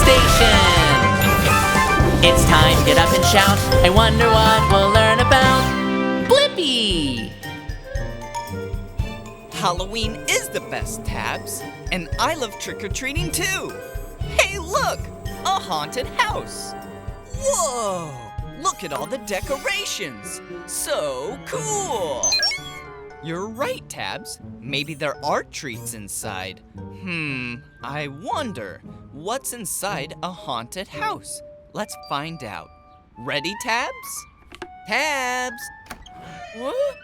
station. It's time to get up and shout. I wonder what we'll learn about Blippi. Halloween is the best, Tabs, and I love trick-or-treating too. Hey, look! A haunted house! Whoa! Look at all the decorations! So cool! You're right, Tabs. Maybe there are treats inside. I wonder, what's inside a haunted house? Let's find out. Ready, Tabs? Tabs! What?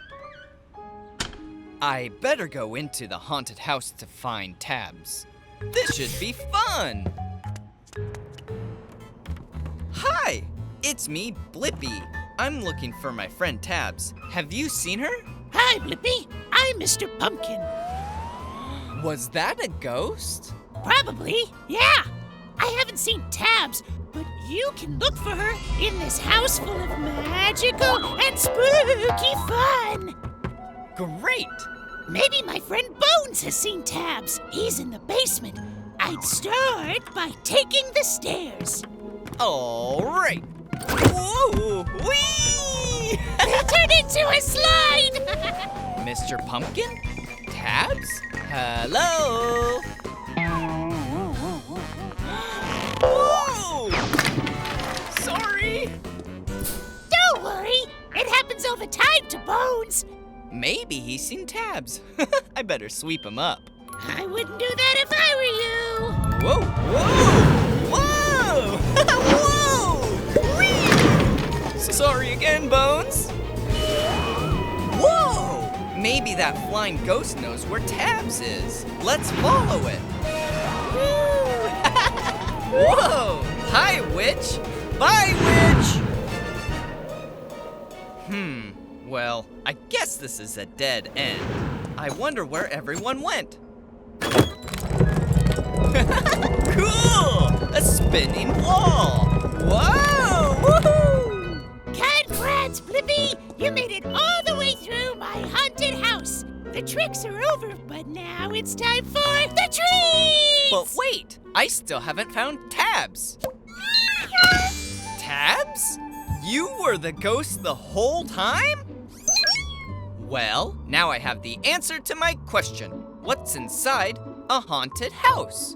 I better go into the haunted house to find Tabs. This should be fun! Hi! It's me, Blippi. I'm looking for my friend Tabs. Have you seen her? Hi, Blippi. I'm Mr. Pumpkin. Was that a ghost? Probably, yeah. I haven't seen Tabs, but you can look for her in this house full of magical and spooky fun. Great! Maybe my friend Bones has seen Tabs. He's in the basement. I'd start by taking the stairs. All right. Whoa! Whee! Turn into a slide! Mr. Pumpkin? Tabs? Hello? Whoa! Sorry. Don't worry. It happens all the time to Bones. Maybe he's seen Tabs. I better sweep him up. I wouldn't do that if I were you. Whoa! Whoa! Whoa! Whee! Sorry again, Bones. Whoa! Maybe that flying ghost knows where Tabs is. Let's follow it. Whoa! Hi, witch. Bye, witch. Well, I guess this is a dead end. I wonder where everyone went. Cool! A spinning wall! Whoa! Woohoo! Congrats, Blippi! You made it all the way through my haunted house. The tricks are over, but now it's time for the treats! But wait, I still haven't found Tabs. Tabs? You were the ghost the whole time? Well, now I have the answer to my question. What's inside a haunted house?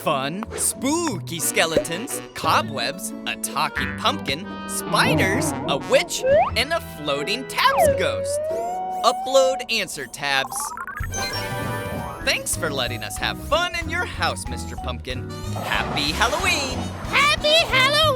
Fun, spooky skeletons, cobwebs, a talking pumpkin, spiders, a witch, and a floating Tabs ghost. Upload answer, Tabs. Thanks for letting us have fun in your house, Mr. Pumpkin. Happy Halloween! Happy Halloween!